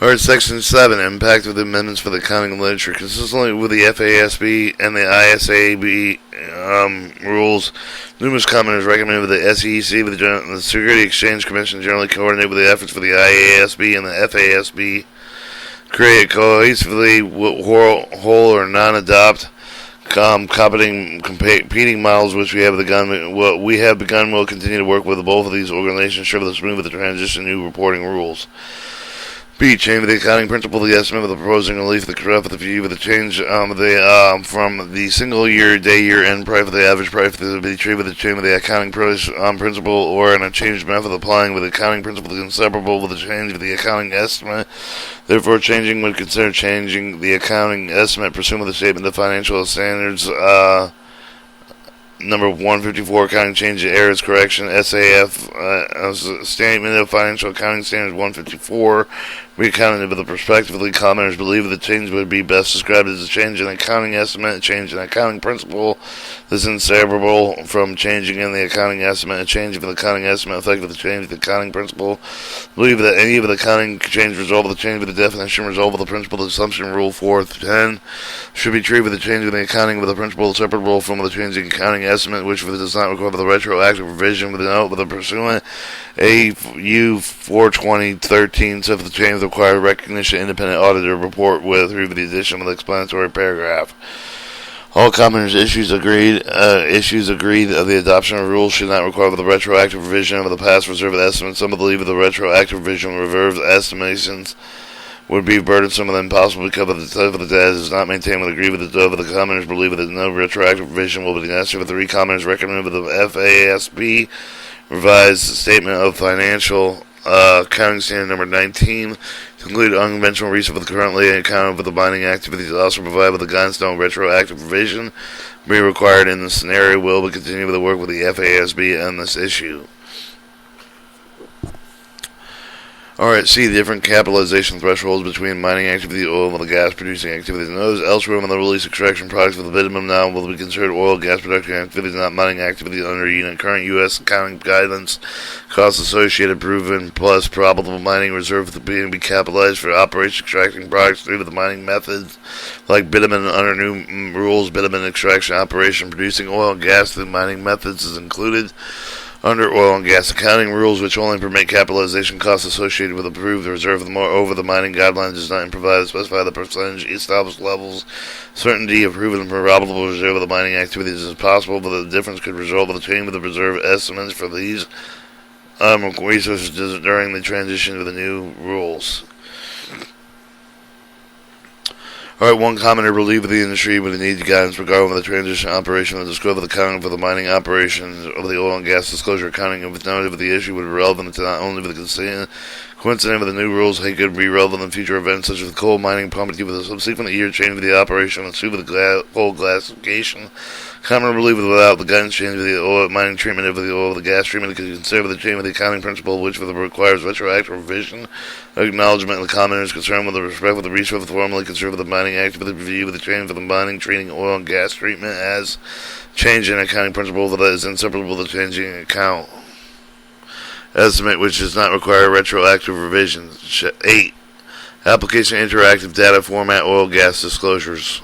Alright, Section 7, Impact of the Amendments for the Accounting Literature. Consistently with the FASB and the ISAB rules, numerous commenters recommend with the SEC, with the Security Exchange Commission, generally coordinate with the efforts for the IASB and the FASB, create a cohesively whole or non-adopt competing models which we have begun will continue to work with both of these organizations, ensure the smooth the transition to new reporting rules. B. Change of the accounting principle, the estimate of the proposing relief, the correct with the view of the change from the single year, day, year end price for the average price to be treated with the change of the accounting principle, or in a changed method applying with the accounting principle inseparable with the change of the accounting estimate. Therefore, changing would consider changing the accounting estimate pursuant to the statement of financial standards. Number 154, Accounting Change Errors Correction, SAF, Statement of Financial Accounting Standards 154, reaccounted with the prospectively commenters believe that the change would be best described as a change in accounting estimate, a change in accounting principle. This is inseparable from changing in the accounting estimate, a change of the accounting estimate effective the change of the accounting principle. Believe that any of the accounting change result of the change of the definition, result of the principle, the assumption, rule 410, should be treated with the change of the accounting with the principle separable from the change in accounting estimate, which does not require the retroactive revision with the note with the pursuant AU 42013, so if the change required recognition independent auditor report through the addition of the explanatory paragraph. All commenters issues agreed of the adoption of rules should not require the retroactive revision of the past reserve estimates. Some believe that the retroactive revision of reserve estimations would be burdensome and impossible because the type of the data is not maintained with agree with the of the commenters believe that no retroactive revision will be necessary. The three commenters recommend with the FASB revised statement of financial accounting standard number 19 to include unconventional research with currently accounted for the binding activities. Also provide with the guidance no retroactive revision be required in the scenario will but continue with the work with the FASB on this issue. Alright, C. Different capitalization thresholds between mining activity, oil, and the gas producing activities. Notice elsewhere when the release extraction products for the bitumen now will be considered oil gas production activities, not mining activities under current U.S. accounting guidance. Costs associated proven plus probable mining reserve to be capitalized for operation extracting products through the mining methods like bitumen under new rules. Bitumen extraction operation producing oil and gas through mining methods is included under oil and gas accounting rules, which only permit capitalization costs associated with approved reserve. Moreover, the mining guidelines does not provide specify the percentage established levels certainty of proven and probable reserve of the mining activities is possible, but the difference could result in the change of the reserve estimates for these resources during the transition to the new rules. Alright, one commenter believed that the industry would need guidance regarding the transition operation of the scope of the accounting for the mining operations of the oil and gas disclosure accounting. If noted that the issue would be relevant to not only the coincident with the new rules, it could be relevant in future events such as the coal mining property with a subsequent year change of the operation and suit with the coal classification. Commenter believed that without the guidance change of the oil mining treatment of the oil, the gas treatment could consider the change of the accounting principle, which requires retroactive revision. Acknowledgement of the commenter's concern with respect with the resource formally consider the mining activity review with the change of the mining treating oil and gas treatment as change in accounting principle that is inseparable with the changing account estimate, which does not require retroactive revisions. 8. Application interactive data format oil gas disclosures.